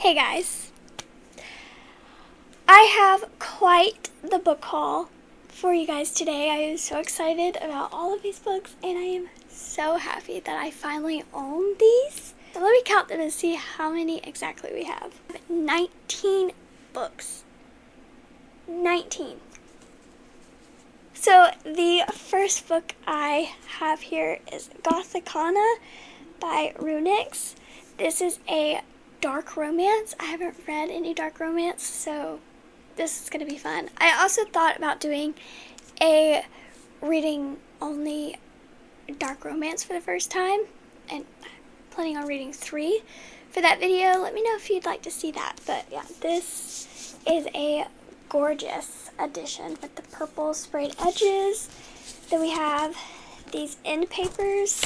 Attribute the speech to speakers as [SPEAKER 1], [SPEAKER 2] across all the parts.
[SPEAKER 1] Hey guys, I have quite the book haul for you guys today. I am so excited about all of these books and I am so happy that I finally own these. So let me count them and see how many exactly we have. 19 books. 19. So the first book I have here is Gothicana by Runix. This is a dark romance. I haven't read any dark romance, so this is going to be fun. I also thought about doing a reading only dark romance for the first time, and I'm planning on reading 3 for that video. Let me know if you'd like to see that. But yeah, this is a gorgeous edition with the purple sprayed edges. Then we have these end papers.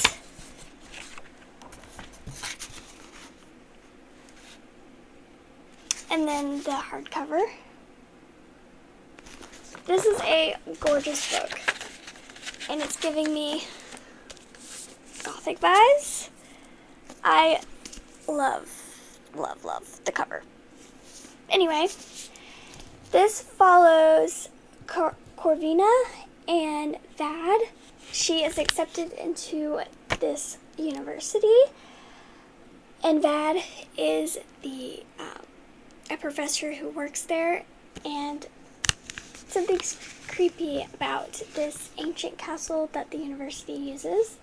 [SPEAKER 1] And then the hardcover. This is a gorgeous book, and it's giving me gothic vibes. I love the cover. Anyway, this follows Corvina and Vad. She is accepted into this university, and Vad is a professor who works there, and something's creepy about this ancient castle that the university uses.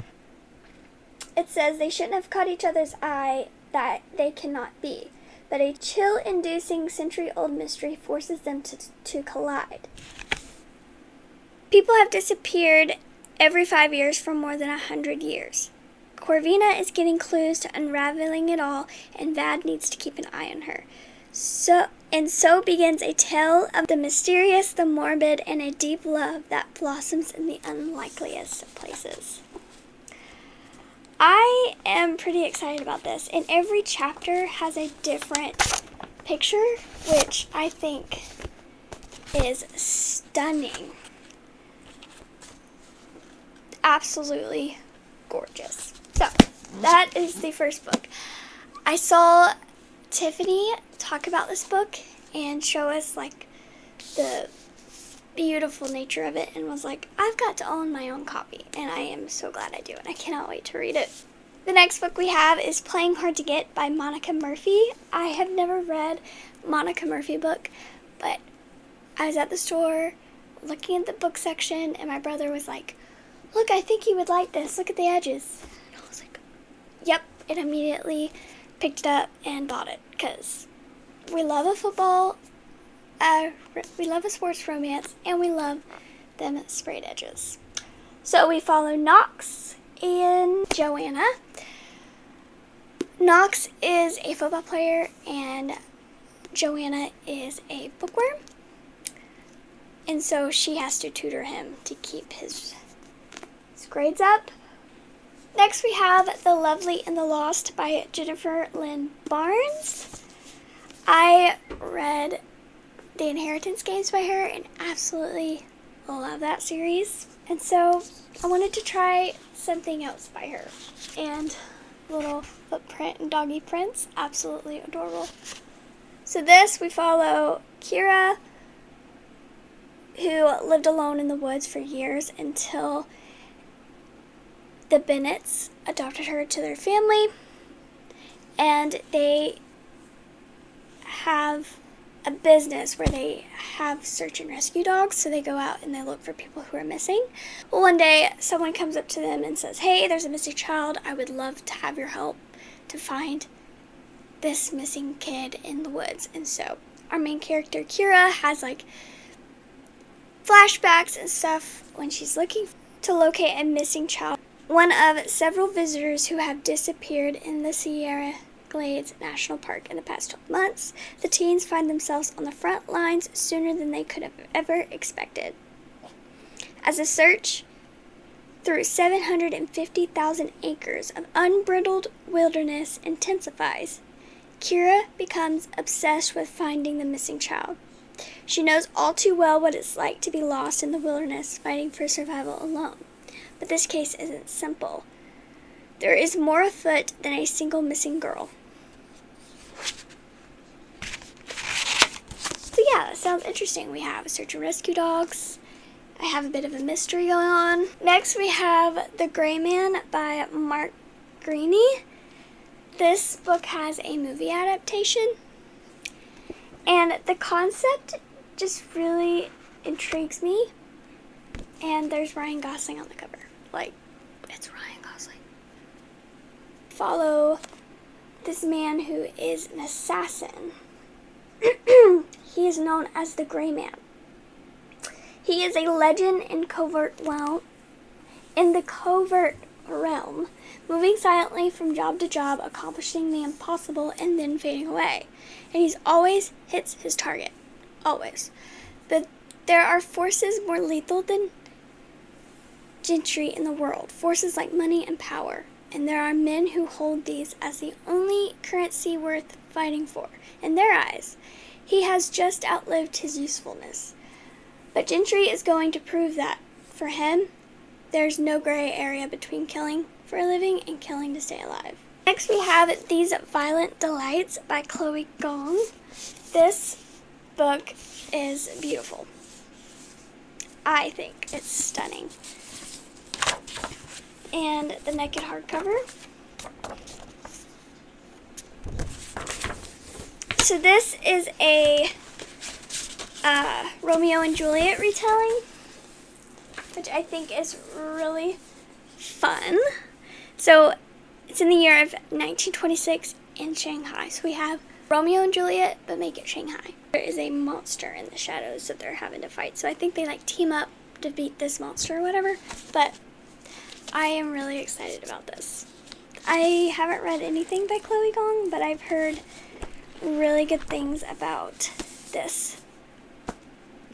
[SPEAKER 1] It says they shouldn't have caught each other's eye, that they cannot be, but a chill-inducing century-old mystery forces them to collide. People have disappeared every 5 years for more than 100 years. Corvina is getting clues to unraveling it all, and Vad needs to keep an eye on her. So begins a tale of the mysterious, the morbid, and a deep love that blossoms in the unlikeliest of places. I am pretty excited about this, and every chapter has a different picture, which I think is stunning. Absolutely gorgeous. So, that is the first book. I saw Tiffany talk about this book and show us like the beautiful nature of it, and was like, I've got to own my own copy, and I am so glad I do, and I cannot wait to read it. The next book we have is Playing Hard to Get by Monica Murphy. I have never read Monica Murphy book, but I was at the store looking at the book section, and my brother was like, look, I think you would like this, look at the edges. And I was like, yep, and immediately picked it up and bought it, because we love a football, we love a sports romance, and we love them sprayed edges. So we follow Knox and Joanna. Knox is a football player, and Joanna is a bookworm, and so she has to tutor him to keep his grades up. Next we have The Lovely and the Lost by Jennifer Lynn Barnes. I read The Inheritance Games by her and absolutely love that series. And so I wanted to try something else by her. And little footprint and doggy prints, absolutely adorable. So this, we follow Kira, who lived alone in the woods for years until the Bennetts adopted her to their family, and they have a business where they have search and rescue dogs, so they go out and they look for people who are missing. Well, one day someone comes up to them and says, hey, there's a missing child, I would love to have your help to find this missing kid in the woods. And so our main character Kira has like flashbacks and stuff when she's looking to locate a missing child. One of several visitors who have disappeared in the Sierra Glades National Park in the past 12 months, the teens find themselves on the front lines sooner than they could have ever expected. As the search through 750,000 acres of unbridled wilderness intensifies, Kira becomes obsessed with finding the missing child. She knows all too well what it's like to be lost in the wilderness fighting for survival alone. But this case isn't simple. There is more afoot than a single missing girl. sounds interesting. We have search and rescue dogs. I have a bit of a mystery going on. Next we have The Gray Man by Mark Greaney. This book has a movie adaptation, and the concept just really intrigues me. And there's Ryan Gosling on the cover. Like, it's Ryan Gosling. Follow this man who is an assassin. He is known as the Gray Man. He is a legend in the covert realm, moving silently from job to job, accomplishing the impossible and then fading away. And he's always hits his target. Always. But there are forces more lethal than gentry in the world. Forces like money and power. And there are men who hold these as the only currency worth fighting for. In their eyes, he has just outlived his usefulness. But Gentry is going to prove that, for him, there's no gray area between killing for a living and killing to stay alive. Next we have These Violent Delights by Chloe Gong. This book is beautiful. I think it's stunning. And the naked hardcover. So this is a Romeo and Juliet retelling, which I think is really fun. So it's in the year of 1926 in Shanghai. So we have Romeo and Juliet, but make it Shanghai. There is a monster in the shadows that they're having to fight. So I think they like team up to beat this monster or whatever. But I am really excited about this. I haven't read anything by Chloe Gong, but I've heard really good things about this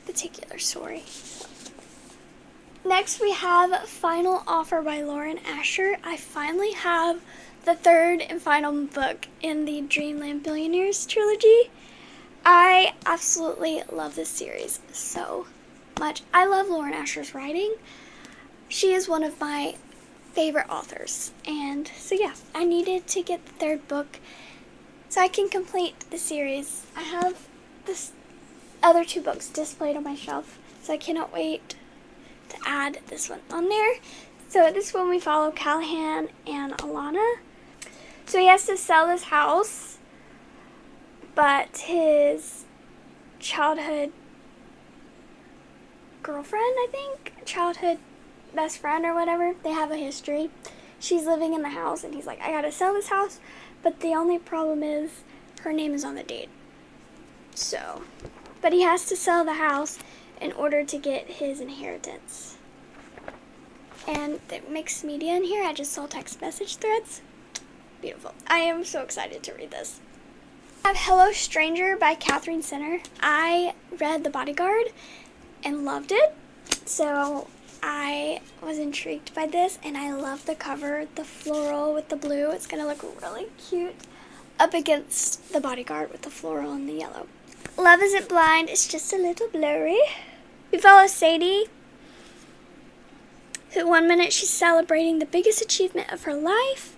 [SPEAKER 1] particular story. Next we have Final Offer by Lauren Asher. I finally have the third and final book in the Dreamland Billionaires trilogy. I absolutely love this series so much. I love Lauren Asher's writing. She is one of my favorite authors. And so yeah, I needed to get the third book so I can complete the series. I have this other two books displayed on my shelf, so I cannot wait to add this one on there. So this one we follow Callahan and Alana. So he has to sell this house, but his childhood girlfriend, I think, childhood best friend or whatever, they have a history. She's living in the house, and he's like, I gotta sell this house, but the only problem is her name is on the deed. So, but he has to sell the house in order to get his inheritance. And the mixed media in here, I just saw text message threads. Beautiful. I am so excited to read this. I have Hello Stranger by Catherine Sinner. I read The Bodyguard and loved it, so I was intrigued by this, and I love the cover, the floral with the blue. It's going to look really cute up against The Bodyguard with the floral and the yellow. Love Isn't Blind. It's just a little blurry. We follow Sadie, who one minute she's celebrating the biggest achievement of her life,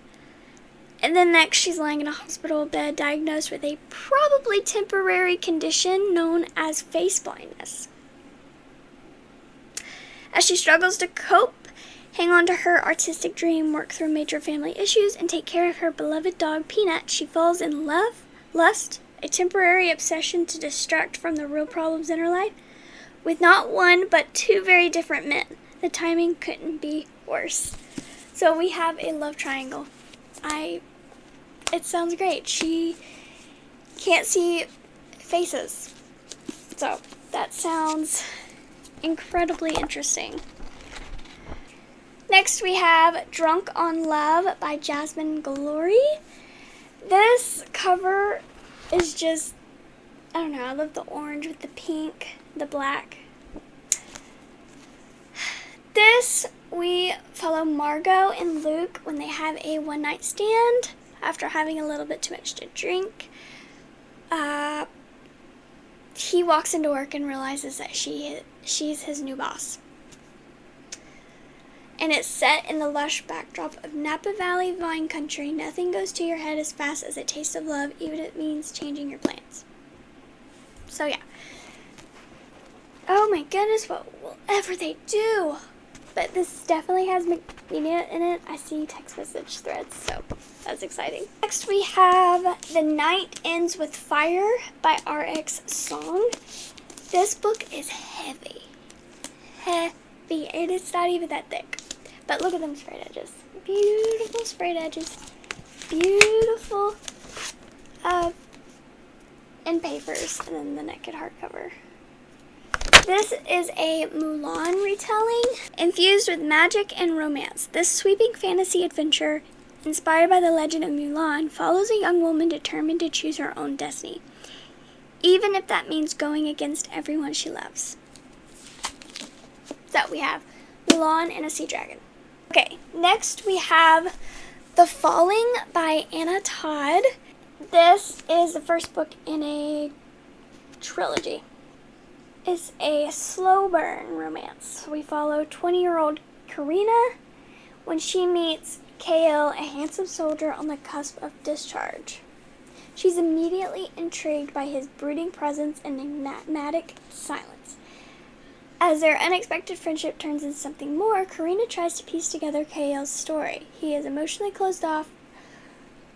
[SPEAKER 1] and then next she's lying in a hospital bed diagnosed with a probably temporary condition known as face blindness. As she struggles to cope, hang on to her artistic dream, work through major family issues, and take care of her beloved dog Peanut, she falls in love, lust, a temporary obsession to distract from the real problems in her life, with not one but two very different men. The timing couldn't be worse. So we have a love triangle. It sounds great. She can't see faces. So that sounds incredibly interesting. Next we have Drunk on Love by Jasmine Glory. This cover is just, I don't know, I love the orange with the pink, the black. This, we follow Margot and Luke when they have a one-night stand after having a little bit too much to drink. He walks into work and realizes that she's his new boss. And it's set in the lush backdrop of Napa Valley vine country. Nothing goes to your head as fast as a taste of love, even if it means changing your plans. So yeah, Oh my goodness, what will ever they do? But this definitely has media in it. I see text message threads, so that's exciting. Next we have The Night Ends with Fire by RX Song. This book is heavy. Heavy. And it's not even that thick. But look at them sprayed edges. Beautiful sprayed edges. Beautiful and papers. And then the naked hardcover. This is a Mulan retelling, infused with magic and romance. This sweeping fantasy adventure, inspired by the legend of Mulan, follows a young woman determined to choose her own destiny, even if that means going against everyone she loves. So we have Mulan and a Sea Dragon. Okay, next we have The Falling by Anna Todd. This is the first book in a trilogy. It's a slow burn romance. We follow 20-year-old Karina when she meets Kale, a handsome soldier on the cusp of discharge. She's immediately intrigued by his brooding presence and enigmatic silence. As their unexpected friendship turns into something more, Karina tries to piece together Kale's story. He is emotionally closed off,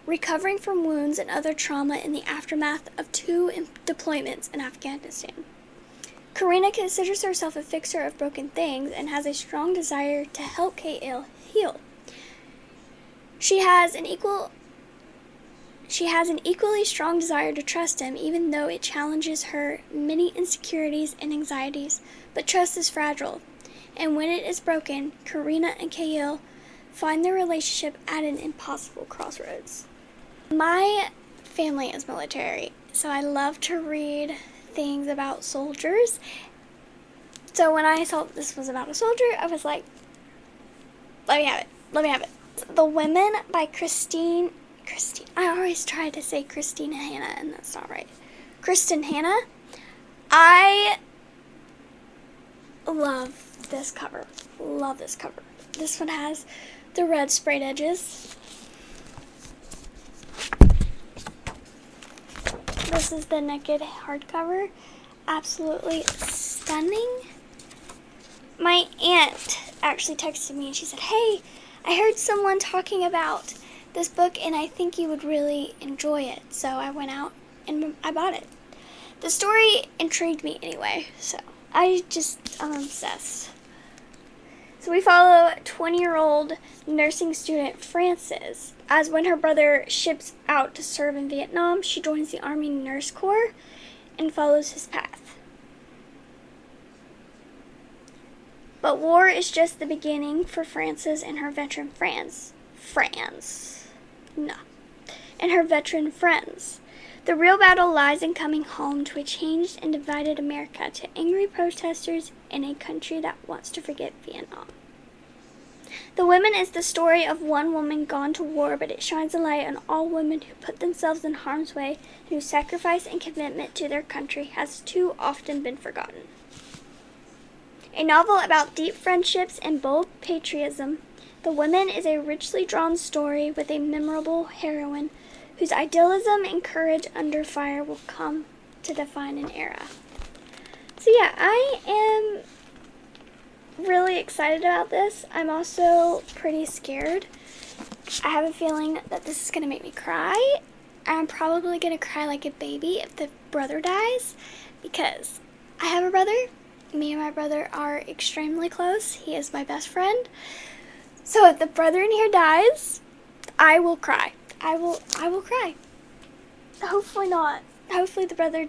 [SPEAKER 1] recovering from wounds and other trauma in the aftermath of 2 deployments in Afghanistan. Karina considers herself a fixer of broken things and has a strong desire to help Kale heal. She has an equally strong desire to trust him, even though it challenges her many insecurities and anxieties. But trust is fragile, and when it is broken, Karina and Kale find their relationship at an impossible crossroads. My family is military, so I love to read things about soldiers. So when I saw this was about a soldier, I was like, let me have it. The Women by Christine, I always try to say Christina Hanna, and that's not right. Kristen Hanna. I love this cover. This one has the red sprayed edges. This is the naked hardcover. Absolutely stunning. My aunt actually texted me and she said, "Hey, I heard someone talking about this book and I think you would really enjoy it." So I went out and I bought it. The story intrigued me anyway, so I'm obsessed. So we follow 20-year-old nursing student Frances, as when her brother ships out to serve in Vietnam, she joins the Army Nurse Corps and follows his path. But war is just the beginning for Frances and her veteran friends. And her veteran friends. The real battle lies in coming home to a changed and divided America, to angry protesters in a country that wants to forget Vietnam. The Women is the story of one woman gone to war, but it shines a light on all women who put themselves in harm's way and whose sacrifice and commitment to their country has too often been forgotten. A novel about deep friendships and bold patriotism, The Women is a richly drawn story with a memorable heroine whose idealism and courage under fire will come to define an era. So yeah, I am really excited about this. I'm also pretty scared. I have a feeling that this is going to make me cry. I'm probably going to cry like a baby if the brother dies, because I have a brother. Me and my brother are extremely close. He is my best friend. So if the brother in here dies, I will cry. I will cry. Hopefully not. Hopefully the brother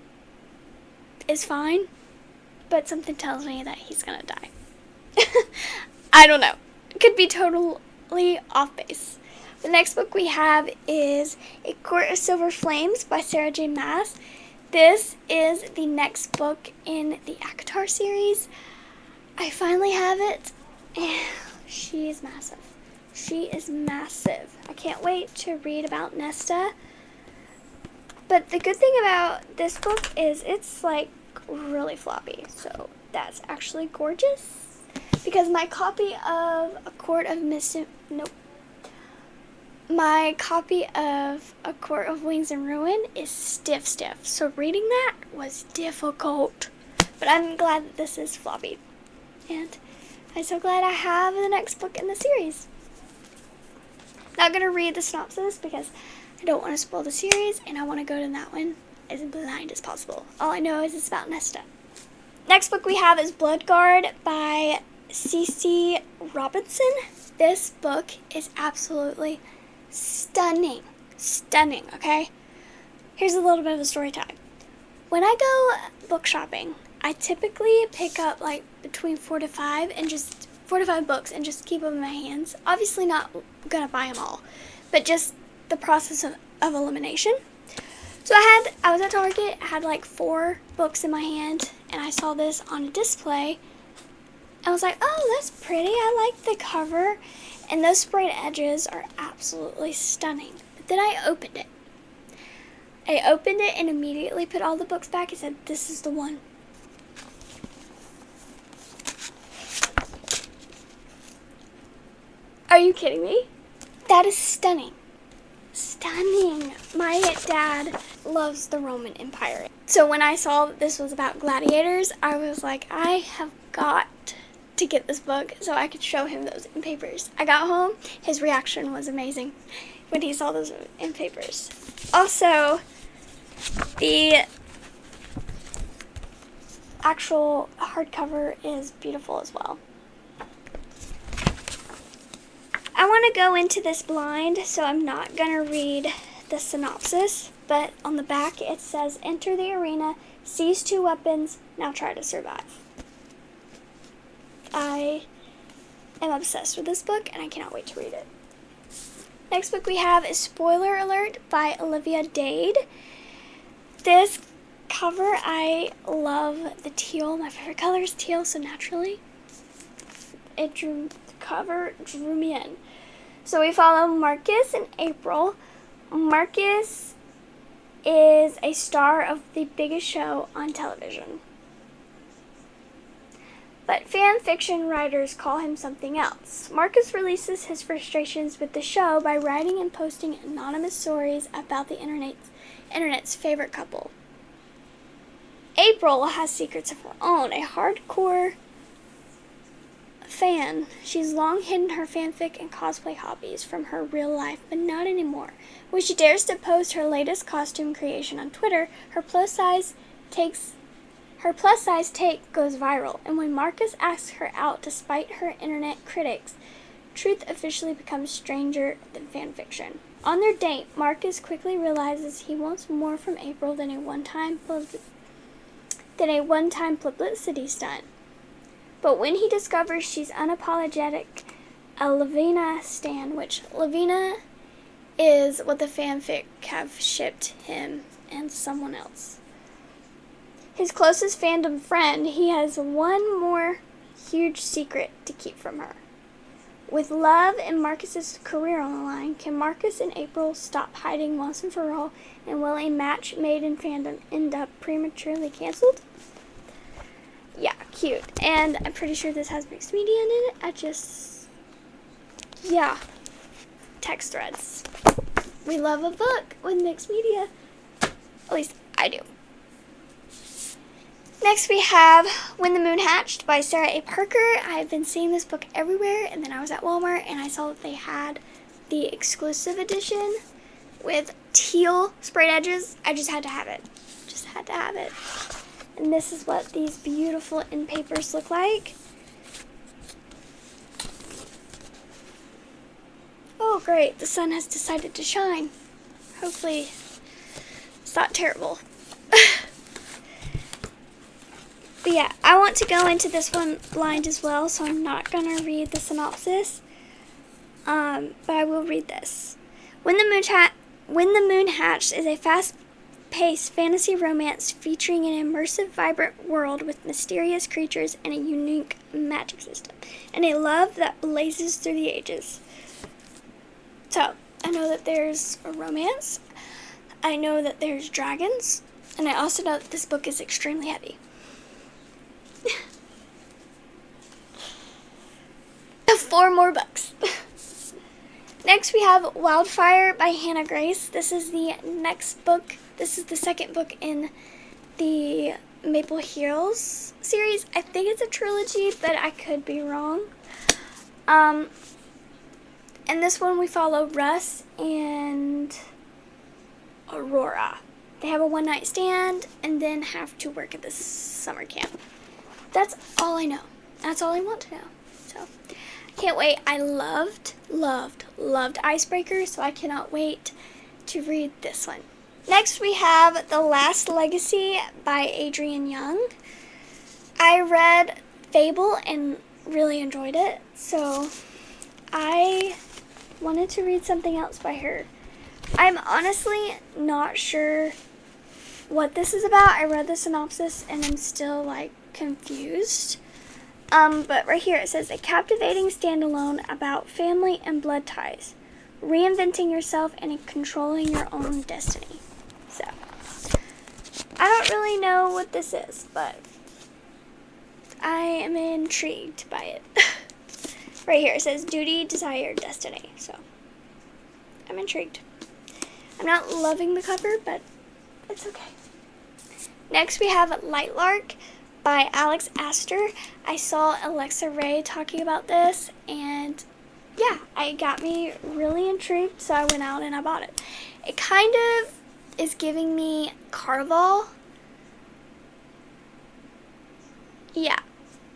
[SPEAKER 1] is fine, but something tells me that he's gonna die. I don't know. It could be totally off base. The next book we have is A Court of Silver Flames by Sarah J. Maas. This is the next book in the ACOTAR series. I finally have it, and she is massive. She is massive. I can't wait to read about Nesta. But the good thing about this book is it's like really floppy. So that's actually gorgeous. Because my copy of A Court of Wings and Ruin is stiff. So reading that was difficult. But I'm glad that this is floppy. And I'm so glad I have the next book in the series. Not going to read the synopsis because I don't want to spoil the series, and I want to go to that one as blind as possible. All I know is it's about Nesta. Next book we have is Bloodguard by C.C. Robinson. This book is absolutely stunning. Stunning, okay? Here's a little bit of a story time. When I go book shopping, I typically pick up like between 4 to 5 books and just keep them in my hands. Obviously not gonna buy them all, but just the process of elimination. So I was at Target, had like 4 books in my hand, and I saw this on a display. I was like, oh, that's pretty. I like the cover. And those sprayed edges are absolutely stunning. But then I opened it. And immediately put all the books back and said, this is the one. Are you kidding me? That is stunning. Stunning. My dad loves the Roman Empire. So when I saw that this was about gladiators, I was like, I have got to get this book so I could show him those in papers. I got home, his reaction was amazing when he saw those in papers. Also, the actual hardcover is beautiful as well. I want to go into this blind, so I'm not going to read the synopsis, but on the back it says, enter the arena, seize 2 weapons, now try to survive. I am obsessed with this book, and I cannot wait to read it. Next book we have is Spoiler Alert by Olivia Dade. This cover, I love the teal. My favorite color is teal, so naturally the cover drew me in. So we follow Marcus and April. Marcus is a star of the biggest show on television. But fan fiction writers call him something else. Marcus releases his frustrations with the show by writing and posting anonymous stories about the internet's favorite couple. April has secrets of her own, a hardcore fan. She's long hidden her fanfic and cosplay hobbies from her real life, but not anymore. When she dares to post her latest costume creation on Twitter, her plus size take goes viral, and when Marcus asks her out despite her internet critics, truth officially becomes stranger than fanfiction. On their date, Marcus quickly realizes he wants more from April than a one-time publicity stunt. But when he discovers she's unapologetic, a Lavina stan, which Lavina is what the fanfic have shipped him and someone else. His closest fandom friend, he has one more huge secret to keep from her. With love and Marcus's career on the line, can Marcus and April stop hiding once and for all, and will a match made in fandom end up prematurely canceled? Yeah, cute. And I'm pretty sure this has mixed media in it. Yeah. Text threads. We love a book with mixed media. At least I do. Next we have When the Moon Hatched by Sarah A. Parker. I've been seeing this book everywhere, and then I was at Walmart and I saw that they had the exclusive edition with teal sprayed edges. I just had to have it. And this is what these beautiful in papers look like. Oh great, the sun has decided to shine. Hopefully it's not terrible. But yeah, I want to go into this one blind as well, so I'm not going to read the synopsis. But I will read this. When the Moon Hatched is a fast-paced fantasy romance featuring an immersive, vibrant world with mysterious creatures and a unique magic system, and a love that blazes through the ages. So, I know that there's a romance, I know that there's dragons, and I also know that this book is extremely heavy. 4 more books. Next we have Wildfire by Hannah Grace. This is the next book. This is the second book in the Maple Heroes series. I think it's a trilogy, but I could be wrong. And this one we follow Russ and Aurora. They have a one-night stand and then have to work at this summer camp. That's all I know. That's all I want to know. So, I can't wait. I loved Icebreaker, so I cannot wait to read this one. Next, we have The Last Legacy by Adrienne Young. I read Fable and really enjoyed it, so I wanted to read something else by her. I'm honestly not sure what this is about. I read the synopsis and I'm still like confused. But right here it says a captivating standalone about family and blood ties, reinventing yourself and controlling your own destiny. So, I don't really know what this is, but I am intrigued by it. Right here it says duty, desire, destiny. So, I'm intrigued. I'm not loving the cover, but it's okay. Next we have Lightlark by Alex Astor. I saw Alexa Ray talking about this, and yeah, it got me really intrigued, so I went out and I bought it. It kind of is giving me Carnival. Yeah,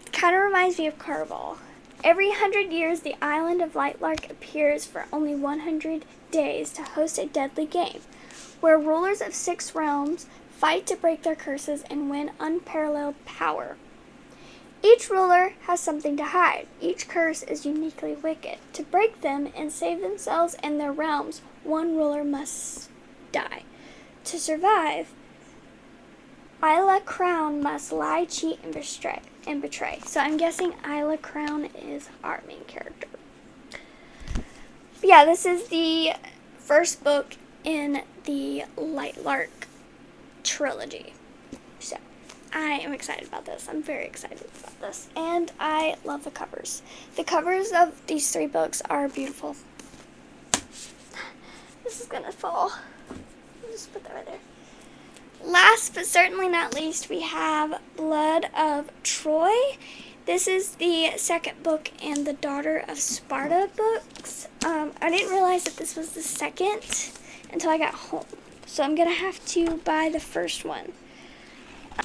[SPEAKER 1] it kind of reminds me of Carnival. Every 100 years, the island of Lightlark appears for only 100 days to host a deadly game, where rulers of 6 realms fight to break their curses and win unparalleled power. Each ruler has something to hide. Each curse is uniquely wicked. To break them and save themselves and their realms, one ruler must die. To survive, Isla Crown must lie, cheat, and betray. So I'm guessing Isla Crown is our main character. But yeah, this is the first book in the Lightlark trilogy. So I am excited about this. I'm very excited about this. And I love the covers. The covers of these 3 books are beautiful. This is gonna fall. I'll just put that right there. Last but certainly not least, we have Blood of Troy. This is the second book in the Daughter of Sparta books. I didn't realize that this was the second until I got home. So I'm going to have to buy the first one.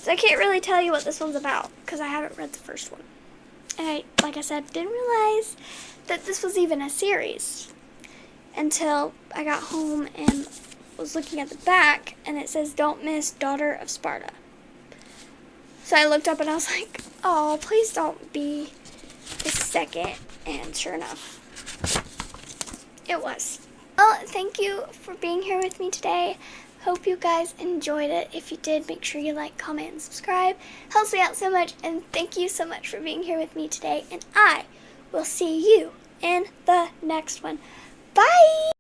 [SPEAKER 1] So I can't really tell you what this one's about because I haven't read the first one. And I, like I said, didn't realize that this was even a series until I got home and was looking at the back and it says don't miss Daughter of Sparta. So I looked up and I was like, oh, please don't be the second. And sure enough, it was. Well, thank you for being here with me today. Hope you guys enjoyed it. If you did, make sure you like, comment, and subscribe. Helps me out so much. And thank you so much for being here with me today. And I will see you in the next one. Bye!